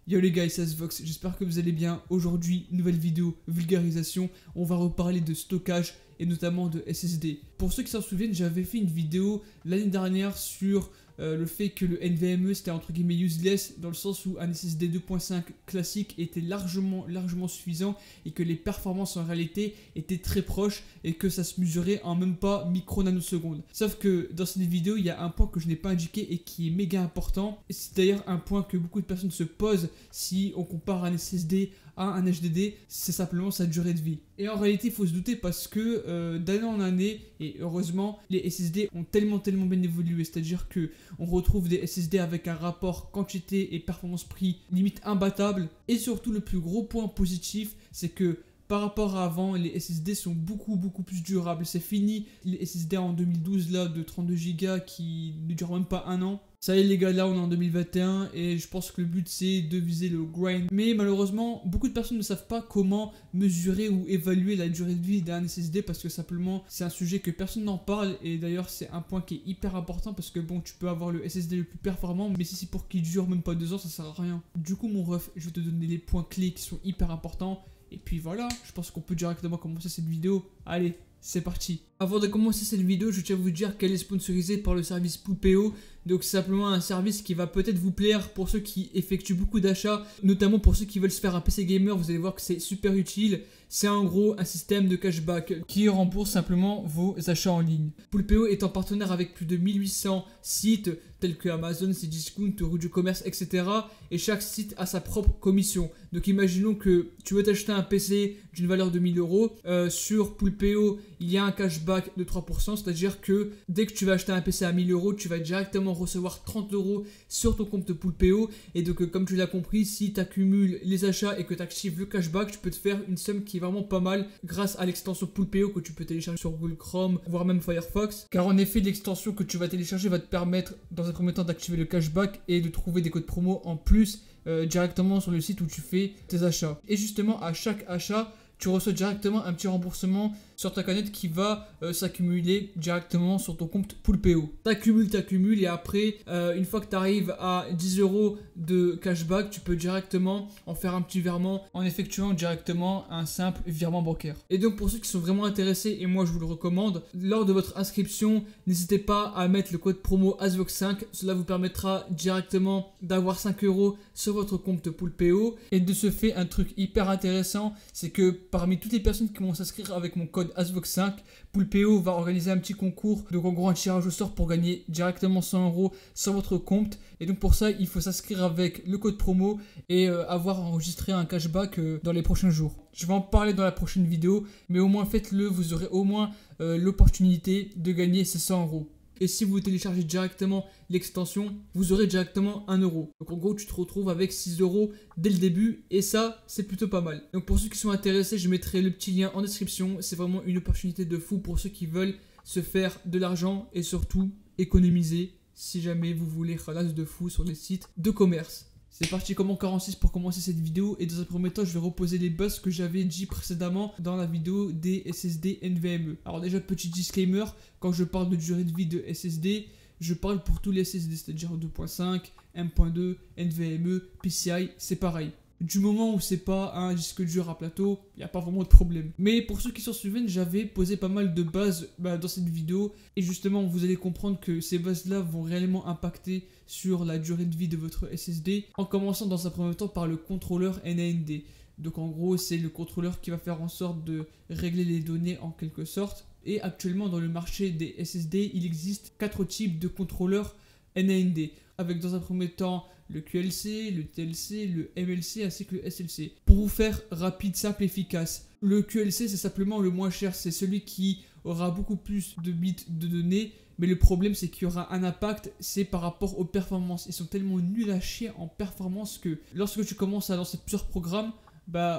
Yo les gars, c'est Asvox, j'espère que vous allez bien. Aujourd'hui, nouvelle vidéo, vulgarisation. On va reparler de stockage et notamment de SSD. Pour ceux qui s'en souviennent, j'avais fait une vidéo l'année dernière sur le fait que le NVMe c'était entre guillemets useless dans le sens où un SSD 2.5 classique était largement suffisant et que les performances en réalité étaient très proches et que ça se mesurait en même pas micro-nanosecondes. Sauf que dans cette vidéo, il y a un point que je n'ai pas indiqué et qui est méga important. Et c'est d'ailleurs un point que beaucoup de personnes se posent si on compare un SSD à un HDD, c'est simplement sa durée de vie. Et en réalité, il faut se douter parce que d'année en année, et heureusement, les SSD ont tellement bien évolué. C'est-à-dire que on retrouve des SSD avec un rapport quantité et performance-prix limite imbattable. Et surtout, le plus gros point positif, c'est que par rapport à avant, les SSD sont beaucoup plus durables. C'est fini les SSD en 2012 là de 32 Go qui ne durent même pas un an. Ça y est les gars, là on est en 2021 et je pense que le but c'est de viser le grind. Mais malheureusement, beaucoup de personnes ne savent pas comment mesurer ou évaluer la durée de vie d'un SSD parce que simplement c'est un sujet que personne n'en parle. Et d'ailleurs c'est un point qui est hyper important parce que bon, tu peux avoir le SSD le plus performant, mais si c'est pour qu'il dure même pas 2 ans, ça sert à rien. Du coup mon ref, je vais te donner les points clés qui sont hyper importants. Et puis voilà, je pense qu'on peut directement commencer cette vidéo. Allez, c'est parti. Avant de commencer cette vidéo, je tiens à vous dire qu'elle est sponsorisée par le service Poulpeo. Donc c'est simplement un service qui va peut-être vous plaire pour ceux qui effectuent beaucoup d'achats, notamment pour ceux qui veulent se faire un PC gamer. Vous allez voir que c'est super utile. C'est en gros un système de cashback qui rembourse simplement vos achats en ligne. Poulpeo est en partenaire avec plus de 1800 sites tels que Amazon, Cdiscount, Rue du Commerce, etc. Et chaque site a sa propre commission. Donc imaginons que tu veux t'acheter un PC d'une valeur de 1000 euros. Sur Poulpeo, il y a un cashback de 3%. C'est-à-dire que dès que tu vas acheter un PC à 1000 euros, tu vas directement recevoir 30 euros sur ton compte Poulpeo. Et donc comme tu l'as compris, si tu accumules les achats et que tu actives le cashback, tu peux te faire une somme qui est vraiment pas mal grâce à l'extension Poulpeo que tu peux télécharger sur Google Chrome, voire même Firefox. Car en effet, l'extension que tu vas télécharger va te permettre dans un premier temps d'activer le cashback et de trouver des codes promo en plus directement sur le site où tu fais tes achats. Et justement, à chaque achat, tu reçois directement un petit remboursement sur ta canette qui va s'accumuler directement sur ton compte Poulpeo. T'accumules et après, une fois que tu arrives à 10 euros de cashback, tu peux directement en faire un petit virement en effectuant directement un simple virement bancaire. Et donc pour ceux qui sont vraiment intéressés, et moi je vous le recommande, lors de votre inscription, n'hésitez pas à mettre le code promo ASVOX5. Cela vous permettra directement d'avoir 5 euros sur votre compte Poulpeo. Et de ce fait, un truc hyper intéressant, c'est que parmi toutes les personnes qui vont s'inscrire avec mon code ASVOX5, Poulpeo va organiser un petit concours, donc en gros un tirage au sort pour gagner directement 100 euros sur votre compte. Et donc pour ça, il faut s'inscrire avec le code promo et avoir enregistré un cashback dans les prochains jours. Je vais en parler dans la prochaine vidéo, mais au moins faites-le, vous aurez au moins l'opportunité de gagner ces 100 euros. Et si vous téléchargez directement l'extension, vous aurez directement 1 euro. Donc en gros, tu te retrouves avec 6 euros dès le début et ça, c'est plutôt pas mal. Donc pour ceux qui sont intéressés, je mettrai le petit lien en description. C'est vraiment une opportunité de fou pour ceux qui veulent se faire de l'argent et surtout économiser si jamais vous voulez ralasse de fou sur les sites de commerce. C'est parti comme en 46 pour commencer cette vidéo et dans un premier temps je vais reposer les buzz que j'avais dit précédemment dans la vidéo des SSD NVMe. Alors déjà petit disclaimer, quand je parle de durée de vie de SSD, je parle pour tous les SSD, c'est-à-dire 2.5, M.2, NVMe, PCI, c'est pareil. Du moment où c'est pas un disque dur à plateau, il n'y a pas vraiment de problème. Mais pour ceux qui s'en souviennent, j'avais posé pas mal de bases dans cette vidéo. Et justement, vous allez comprendre que ces bases-là vont réellement impacter sur la durée de vie de votre SSD. En commençant dans un premier temps par le contrôleur NAND. Donc en gros, c'est le contrôleur qui va faire en sorte de régler les données en quelque sorte. Et actuellement, dans le marché des SSD, il existe 4 types de contrôleurs NAND. Avec dans un premier temps le QLC, le TLC, le MLC ainsi que le SLC. Pour vous faire rapide, simple, efficace, le QLC c'est simplement le moins cher, c'est celui qui aura beaucoup plus de bits de données, mais le problème c'est qu'il y aura un impact, c'est par rapport aux performances. Ils sont tellement nuls à chier en performance que lorsque tu commences à lancer plusieurs programmes,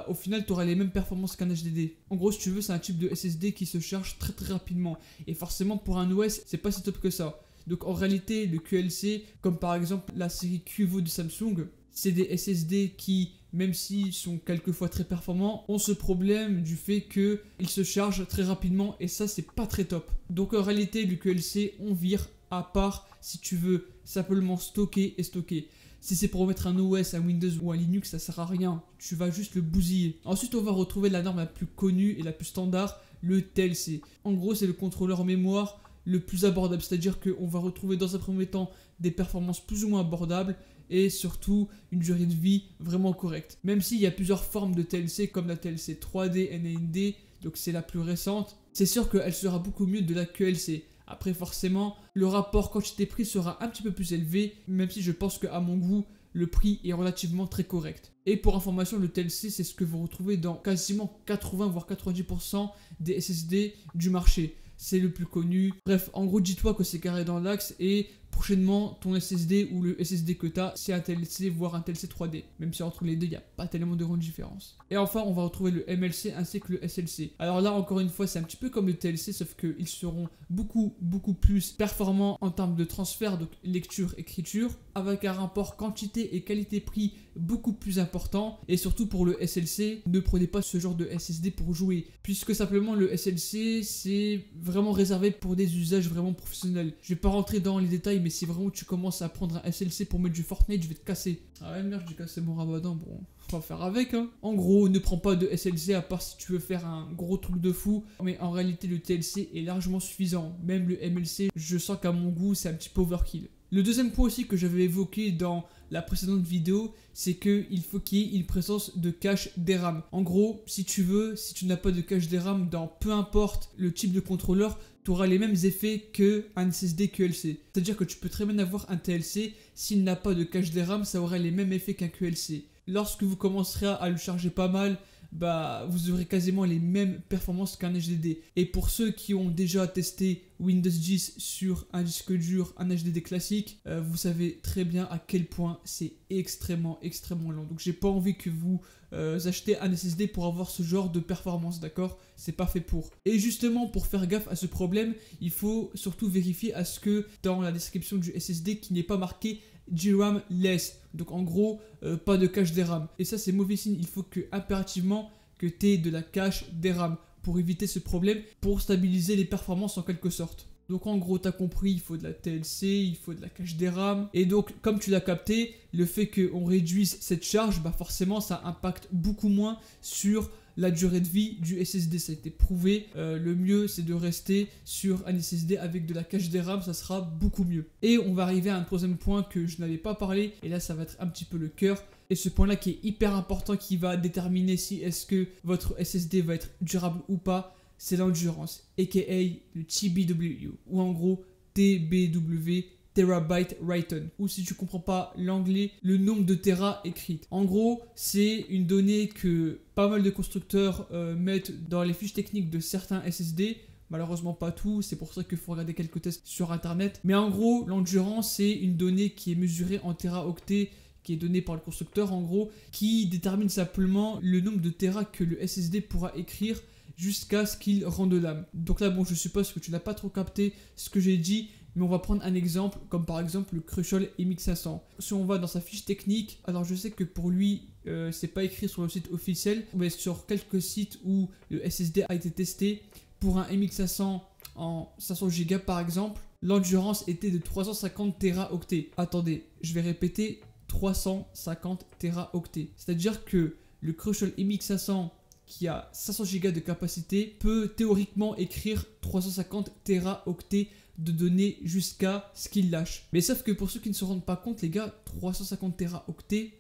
au final tu auras les mêmes performances qu'un HDD. En gros si tu veux c'est un type de SSD qui se charge très rapidement et forcément pour un OS c'est pas si top que ça. Donc en réalité, le QLC, comme par exemple la série QVO de Samsung, c'est des SSD qui, même s'ils sont quelquefois très performants, ont ce problème du fait qu'ils se chargent très rapidement et ça, c'est pas très top. Donc en réalité, le QLC, on vire à part si tu veux simplement stocker et stocker. Si c'est pour mettre un OS, un Windows ou un Linux, ça sert à rien. Tu vas juste le bousiller. Ensuite, on va retrouver la norme la plus connue et la plus standard, le TLC. En gros, c'est le contrôleur mémoire le plus abordable. C'est-à-dire qu'on va retrouver dans un premier temps des performances plus ou moins abordables et surtout une durée de vie vraiment correcte. Même s'il y a plusieurs formes de TLC comme la TLC 3D, NAND, donc c'est la plus récente, c'est sûr qu'elle sera beaucoup mieux de la QLC. Après forcément, le rapport quantité-prix sera un petit peu plus élevé, même si je pense qu'à mon goût, le prix est relativement très correct. Et pour information, le TLC, c'est ce que vous retrouvez dans quasiment 80 voire 90% des SSD du marché. C'est le plus connu. Bref, en gros, dis-toi que c'est carré dans l'axe et prochainement, ton SSD ou le SSD que tu as, c'est un TLC, voire un TLC 3D. Même si entre les deux, il n'y a pas tellement de grande différence. Et enfin, on va retrouver le MLC ainsi que le SLC. Alors là, encore une fois, c'est un petit peu comme le TLC, sauf qu'ils seront beaucoup plus performants en termes de transfert, donc lecture-écriture, avec un rapport quantité et qualité-prix beaucoup plus important. Et surtout pour le SLC, ne prenez pas ce genre de SSD pour jouer, puisque simplement le SLC, c'est vraiment réservé pour des usages vraiment professionnels. Je vais pas rentrer dans les détails, mais si vraiment tu commences à prendre un SLC pour mettre du Fortnite, je vais te casser. Ah ouais, merde, j'ai cassé mon Ramadan, bon, on va faire avec, hein. En gros, ne prends pas de SLC à part si tu veux faire un gros truc de fou, mais en réalité, le TLC est largement suffisant. Même le MLC, je sens qu'à mon goût, c'est un petit peu overkill. Le deuxième point aussi que j'avais évoqué dans la précédente vidéo, c'est qu'il faut qu'il y ait une présence de cache DRAM. En gros, si tu n'as pas de cache DRAM dans peu importe le type de contrôleur, tu auras les mêmes effets qu'un SSD QLC. C'est-à-dire que tu peux très bien avoir un TLC, s'il n'a pas de cache DRAM, ça aura les mêmes effets qu'un QLC. Lorsque vous commencerez à le charger pas mal, vous aurez quasiment les mêmes performances qu'un HDD. Et pour ceux qui ont déjà testé Windows 10 sur un disque dur, un HDD classique, vous savez très bien à quel point c'est extrêmement lent. Donc j'ai pas envie que vous achetez un SSD pour avoir ce genre de performance, d'accord? C'est pas fait pour. Et justement, pour faire gaffe à ce problème, il faut surtout vérifier à ce que dans la description du SSD, qu'il n'y ait pas marqué DRAM less, donc en gros pas de cache DRAM. Et ça c'est mauvais signe, il faut impérativement que tu aies de la cache DRAM pour éviter ce problème, pour stabiliser les performances en quelque sorte. Donc en gros, tu as compris, il faut de la TLC, il faut de la cache DRAM. Et donc, comme tu l'as capté, le fait qu'on réduise cette charge, forcément, ça impacte beaucoup moins sur la durée de vie du SSD. Ça a été prouvé. Le mieux, c'est de rester sur un SSD avec de la cache DRAM, ça sera beaucoup mieux. Et on va arriver à un troisième point que je n'avais pas parlé. Et là, ça va être un petit peu le cœur. Et ce point-là qui est hyper important, qui va déterminer si est-ce que votre SSD va être durable ou pas, c'est l'endurance, aka le TBW, ou en gros TBW, Terabyte Written, ou si tu comprends pas l'anglais, le nombre de Tera écrites. En gros, c'est une donnée que pas mal de constructeurs mettent dans les fiches techniques de certains SSD. Malheureusement pas tout, c'est pour ça qu'il faut regarder quelques tests sur internet. Mais en gros, l'endurance, c'est une donnée qui est mesurée en téraoctets, qui est donnée par le constructeur en gros, qui détermine simplement le nombre de Tera que le SSD pourra écrire jusqu'à ce qu'il rende l'âme. Donc là, bon, je suppose que tu n'as pas trop capté ce que j'ai dit, mais on va prendre un exemple, comme par exemple le Crucial MX500. Si on va dans sa fiche technique, alors je sais que pour lui, c'est pas écrit sur le site officiel, mais sur quelques sites où le SSD a été testé, pour un MX500 en 500 Go par exemple, l'endurance était de 350 Teraoctets. Attendez, je vais répéter, 350 Teraoctets. C'est-à-dire que le Crucial MX500 qui a 500 Go de capacité peut théoriquement écrire 350 Teraoctets de données jusqu'à ce qu'il lâche. Mais sauf que pour ceux qui ne se rendent pas compte, les gars, 350 Teraoctets,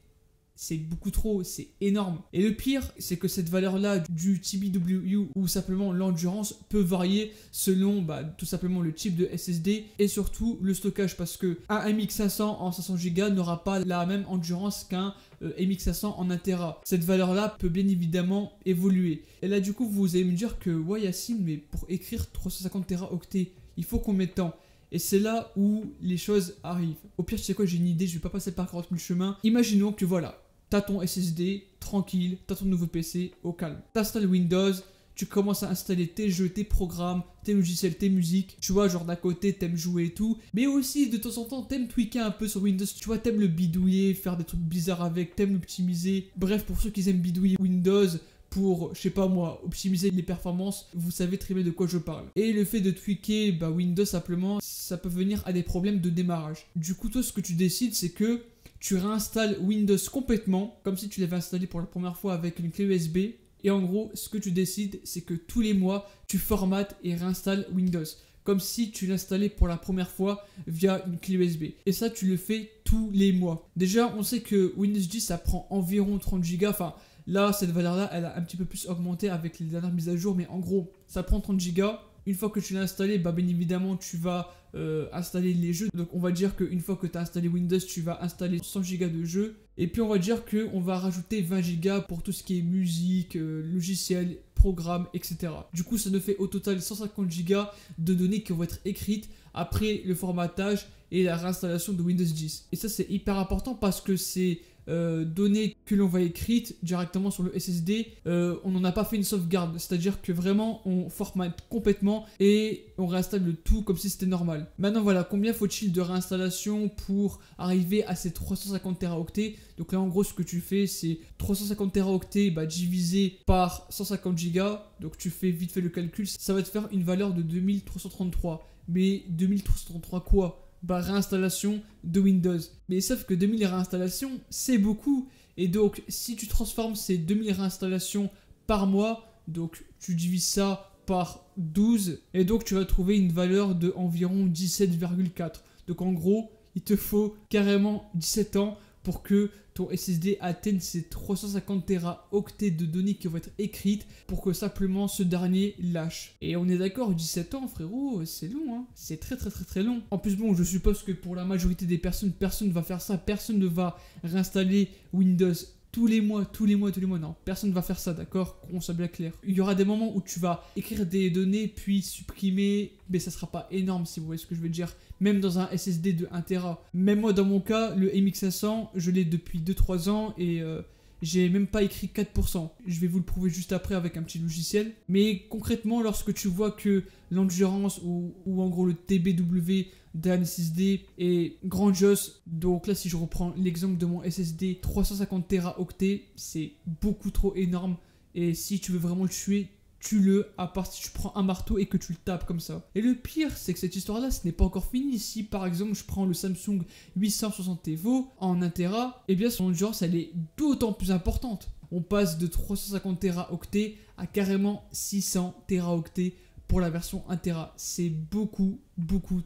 c'est beaucoup trop, c'est énorme. Et le pire, c'est que cette valeur-là du TBW ou simplement l'endurance peut varier selon tout simplement le type de SSD et surtout le stockage, parce que un MX500 en 500 Go n'aura pas la même endurance qu'un MX500 en 1 Tera. Cette valeur-là peut bien évidemment évoluer. Et là du coup, vous allez me dire que ouais Yacine, mais pour écrire 350 Teraoctets, il faut combien de temps ? Et c'est là où les choses arrivent. Au pire, tu sais quoi, j'ai une idée, je vais pas passer par 40 000 chemins. Imaginons que voilà, t'as ton SSD, tranquille, t'as ton nouveau PC, au calme. T'installes Windows, tu commences à installer tes jeux, tes programmes, tes logiciels, tes musiques. Tu vois, genre d'un côté, t'aimes jouer et tout. Mais aussi, de temps en temps, t'aimes tweaker un peu sur Windows. Tu vois, t'aimes le bidouiller, faire des trucs bizarres avec, t'aimes l'optimiser. Bref, pour ceux qui aiment bidouiller Windows, pour, je sais pas moi, optimiser les performances, vous savez très bien de quoi je parle. Et le fait de tweaker Windows simplement, ça peut venir à des problèmes de démarrage. Du coup, toi, ce que tu décides, c'est que tu réinstalles Windows complètement, comme si tu l'avais installé pour la première fois avec une clé USB. Et en gros, ce que tu décides, c'est que tous les mois, tu formates et réinstalles Windows. Comme si tu l'installais pour la première fois via une clé USB. Et ça, tu le fais tous les mois. Déjà, on sait que Windows 10, ça prend environ 30 Go. Enfin, là, cette valeur-là, elle a un petit peu plus augmenté avec les dernières mises à jour. Mais en gros, ça prend 30 Go. Une fois que tu l'as installé, bah, bien évidemment, tu vas installer les jeux. Donc, on va dire qu'une fois que tu as installé Windows, tu vas installer 100 Go de jeux. Et puis, on va dire qu'on va rajouter 20 Go pour tout ce qui est musique, logiciel, programme, etc. Du coup, ça nous fait au total 150 Go de données qui vont être écrites après le formatage et la réinstallation de Windows 10. Et ça, c'est hyper important parce que c'est données que l'on va écrire directement sur le SSD, on n'en a pas fait une sauvegarde, c'est-à-dire que vraiment on formate complètement et on réinstalle le tout comme si c'était normal. Maintenant voilà, combien faut-il de réinstallation pour arriver à ces 350 Teraoctets? Donc là en gros ce que tu fais c'est 350 Teraoctets divisé par 150 Go, donc tu fais vite fait le calcul, ça va te faire une valeur de 2333. Mais 2333 quoi? Réinstallation de Windows. Mais sauf que 2000 réinstallations, c'est beaucoup. Et donc, si tu transformes ces 2000 réinstallations par mois, donc tu divises ça par 12, et donc tu vas trouver une valeur de environ 17,4. Donc en gros, il te faut carrément 17 ans pour que ton SSD atteigne ces 350 Teraoctets de données qui vont être écrites pour que simplement ce dernier lâche. Et on est d'accord, 17 ans frérot, c'est long, hein. C'est très très très très long. En plus bon, je suppose que pour la majorité des personnes, personne ne va faire ça, personne ne va réinstaller Windows tous les mois, non, personne ne va faire ça, d'accord? Qu'on soit bien clair. Il y aura des moments où tu vas écrire des données, puis supprimer, mais ça sera pas énorme si vous voyez ce que je veux dire. Même dans un SSD de 1 Tera. Même moi, dans mon cas, le MX500, je l'ai depuis 2-3 ans et j'ai même pas écrit 4%. Je vais vous le prouver juste après avec un petit logiciel. Mais concrètement, lorsque tu vois que l'endurance ou en gros le TBW d'un SSD est grandiose, donc là si je reprends l'exemple de mon SSD 350 Teraoctets, c'est beaucoup trop énorme. Et si tu veux vraiment le tuer, tue-le, à part si tu prends un marteau et que tu le tapes comme ça. Et le pire, c'est que cette histoire-là, ce n'est pas encore fini. Si par exemple je prends le Samsung 860 Evo en 1 Tera, eh bien son endurance elle est d'autant plus importante. On passe de 350 Teraoctets à carrément 600 Teraoctets pour la version 1 Tera. C'est beaucoup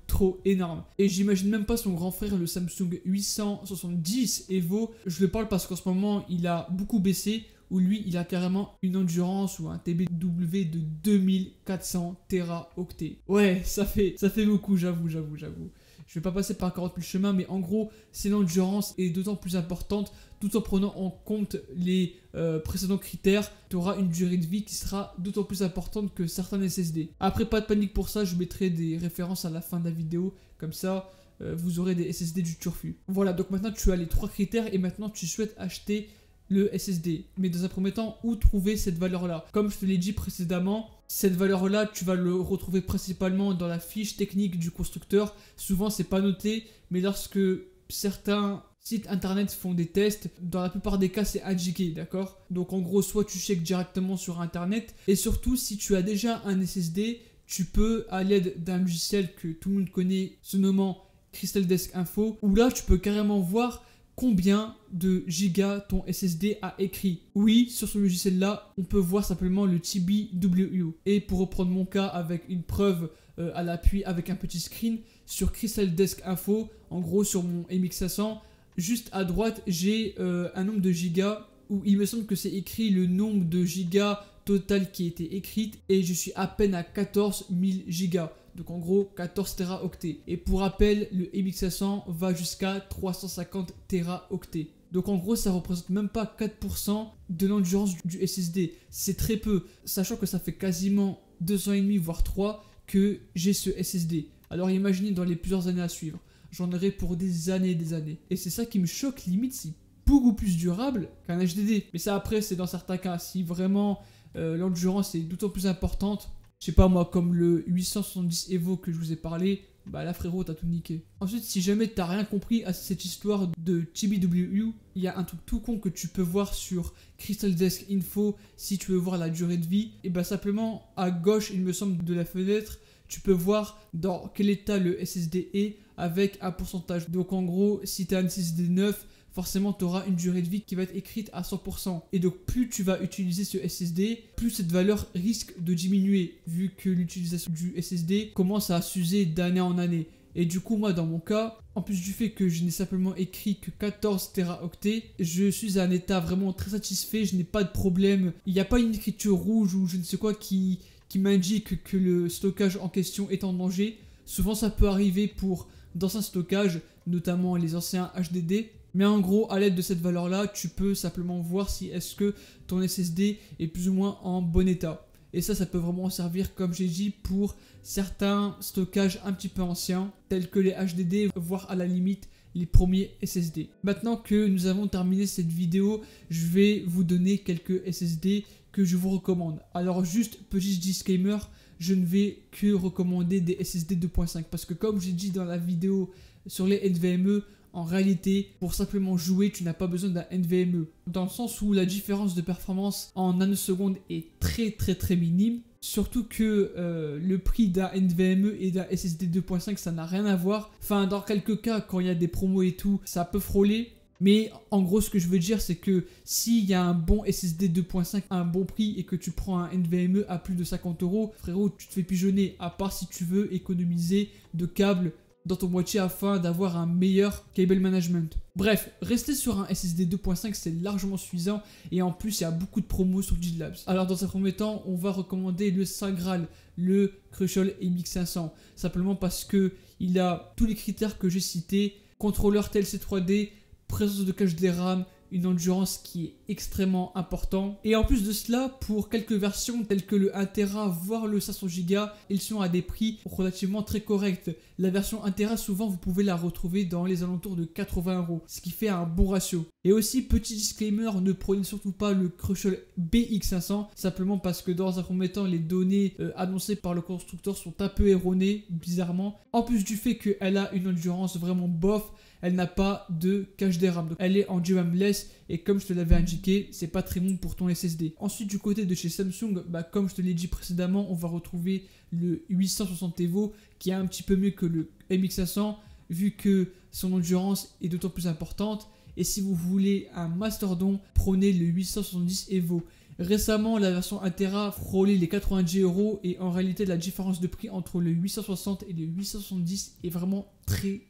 trop énorme. Et j'imagine même pas son grand frère, le Samsung 870 Evo. Je le parle parce qu'en ce moment, il a beaucoup baissé, où lui, il a carrément une endurance ou un TBW de 2400 Teraoctets. Ouais, ça fait beaucoup, j'avoue. Je vais pas passer par 40 000 chemins, mais en gros, c'est l'endurance est d'autant plus importante, tout en prenant en compte les précédents critères, tu auras une durée de vie qui sera d'autant plus importante que certains SSD. Après, pas de panique pour ça, je mettrai des références à la fin de la vidéo, comme ça, vous aurez des SSD du turfu. Voilà, donc maintenant tu as les 3 critères et maintenant tu souhaites acheter le SSD. Mais dans un premier temps, où trouver cette valeur-là? Comme je te l'ai dit précédemment, cette valeur-là, tu vas le retrouver principalement dans la fiche technique du constructeur. Souvent, c'est pas noté, mais lorsque certains sites internet font des tests, dans la plupart des cas, c'est indiqué, d'accord? Donc en gros, soit tu checkes directement sur internet, et surtout, si tu as déjà un SSD, tu peux, à l'aide d'un logiciel que tout le monde connaît, se nommant Crystal Disk Info, où là, tu peux carrément voir combien de gigas ton SSD a écrit. Oui, sur ce logiciel-là, on peut voir simplement le TBW. Et pour reprendre mon cas avec une preuve à l'appui avec un petit screen, sur Crystal Disk Info, en gros sur mon MX500, juste à droite, j'ai un nombre de gigas où il me semble que c'est écrit le nombre de gigas total qui a été écrite et je suis à peine à 14 000 gigas. Donc en gros 14 Teraoctets. Et pour rappel, le MX500 va jusqu'à 350 Teraoctets. Donc en gros ça représente même pas 4% de l'endurance du SSD. C'est très peu, sachant que ça fait quasiment 2 ans et demi voire 3 que j'ai ce SSD. Alors imaginez dans les plusieurs années à suivre. J'en aurai pour des années et des années. Et c'est ça qui me choque, limite c'est beaucoup plus durable qu'un HDD. Mais ça après c'est dans certains cas. Si vraiment l'endurance est d'autant plus importante, je sais pas moi, comme le 870 Evo que je vous ai parlé, bah là frérot t'as tout niqué. Ensuite, si jamais t'as rien compris à cette histoire de TBW, il y a un truc tout con que tu peux voir sur Crystal Disk Info si tu veux voir la durée de vie. Et bah simplement à gauche, il me semble, de la fenêtre, tu peux voir dans quel état le SSD est avec un pourcentage. Donc en gros, si t'as un SSD neuf, forcément tu auras une durée de vie qui va être écrite à 100%. Et donc plus tu vas utiliser ce SSD, plus cette valeur risque de diminuer, vu que l'utilisation du SSD commence à s'user d'année en année. Et du coup, moi, dans mon cas, en plus du fait que je n'ai simplement écrit que 14 Teraoctets, je suis à un état vraiment très satisfait, je n'ai pas de problème. Il n'y a pas une écriture rouge ou je ne sais quoi qui m'indique que le stockage en question est en danger. Souvent, ça peut arriver pour d'anciens stockages, notamment les anciens HDD. Mais en gros, à l'aide de cette valeur-là, tu peux simplement voir si est-ce que ton SSD est plus ou moins en bon état. Et ça peut vraiment servir, comme j'ai dit, pour certains stockages un petit peu anciens, tels que les HDD, voire à la limite les premiers SSD. Maintenant que nous avons terminé cette vidéo, je vais vous donner quelques SSD que je vous recommande. Alors juste, petit disclaimer, je ne vais que recommander des SSD 2.5 parce que comme j'ai dit dans la vidéo sur les NVMe, en réalité, pour simplement jouer, tu n'as pas besoin d'un NVMe. Dans le sens où la différence de performance en nanosecondes est très minime. Surtout que le prix d'un NVMe et d'un SSD 2.5, ça n'a rien à voir. Enfin, dans quelques cas, quand il y a des promos et tout, ça peut frôler. Mais en gros, ce que je veux dire, c'est que s'il y a un bon SSD 2.5 à un bon prix et que tu prends un NVMe à plus de 50 €, frérot, tu te fais pigeonner. À part si tu veux économiser de câbles dans ton boîtier afin d'avoir un meilleur cable management. Bref, rester sur un SSD 2.5 c'est largement suffisant et en plus il y a beaucoup de promos sur GitLab. Alors dans un premier temps, on va recommander le Saint Graal, le Crucial MX500, simplement parce que il a tous les critères que j'ai cités, contrôleur TLC 3D, présence de cache des RAM, une endurance qui est extrêmement importante. Et en plus de cela, pour quelques versions telles que le 1TB voire le 500Go, ils sont à des prix relativement très corrects. La version 1TB, souvent vous pouvez la retrouver dans les alentours de 80 €, ce qui fait un bon ratio. Et aussi, petit disclaimer, ne prenez surtout pas le Crucial BX500, simplement parce que dans un premier temps, les données annoncées par le constructeur sont un peu erronées, bizarrement. En plus du fait qu'elle a une endurance vraiment bof, elle n'a pas de cache des RAM. Donc elle est en DRAM-less et comme je te l'avais indiqué, c'est pas très bon pour ton SSD. Ensuite, du côté de chez Samsung, comme je te l'ai dit précédemment, on va retrouver le 860 EVO qui est un petit peu mieux que le MX500 vu que son endurance est d'autant plus importante. Et si vous voulez un mastodon, prenez le 870 EVO. Récemment, la version 1TB frôlait les 90 € et en réalité, la différence de prix entre le 860 et le 870 est vraiment très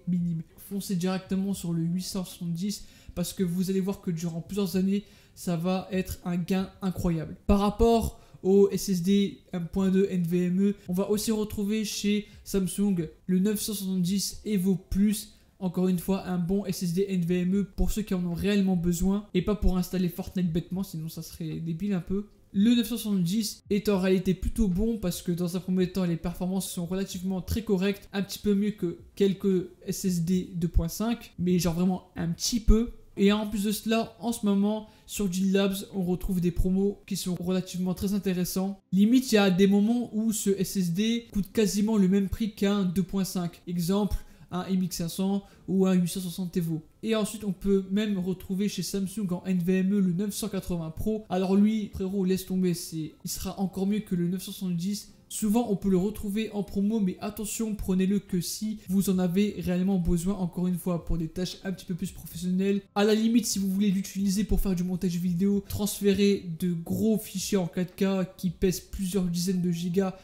minime. Foncez directement sur le 870 parce que vous allez voir que durant plusieurs années, ça va être un gain incroyable. Par rapport au SSD 1.2 NVMe, on va aussi retrouver chez Samsung le 970 EVO Plus. Encore une fois, un bon SSD NVMe pour ceux qui en ont réellement besoin et pas pour installer Fortnite bêtement, sinon ça serait débile un peu. Le 970 est en réalité plutôt bon parce que dans un premier temps, les performances sont relativement très correctes, un petit peu mieux que quelques SSD 2.5, mais genre vraiment un petit peu. Et en plus de cela, en ce moment, sur GitLab, on retrouve des promos qui sont relativement très intéressants. Limite, il y a des moments où ce SSD coûte quasiment le même prix qu'un 2.5. Exemple, un MX500 ou un 860 EVO. Et ensuite, on peut même retrouver chez Samsung en NVMe le 980 Pro. Alors lui, frérot, laisse tomber, il sera encore mieux que le 970. Souvent, on peut le retrouver en promo, mais attention, prenez-le que si vous en avez réellement besoin, encore une fois, pour des tâches un petit peu plus professionnelles. À la limite, si vous voulez l'utiliser pour faire du montage vidéo, transférer de gros fichiers en 4K qui pèsent plusieurs dizaines de gigas,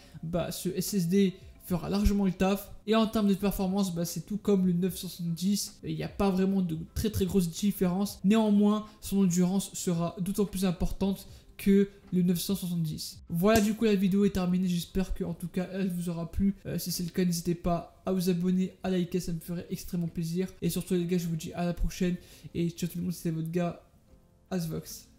ce SSD fera largement le taf. Et en termes de performance, c'est tout comme le 970. Il n'y a pas vraiment de très grosse différence. Néanmoins, son endurance sera d'autant plus importante que le 970. Voilà, du coup la vidéo est terminée, j'espère que en tout cas elle vous aura plu. Si c'est le cas, n'hésitez pas à vous abonner, à liker, ça me ferait extrêmement plaisir. Et surtout les gars, je vous dis à la prochaine et ciao tout le monde, c'était votre gars Asvox.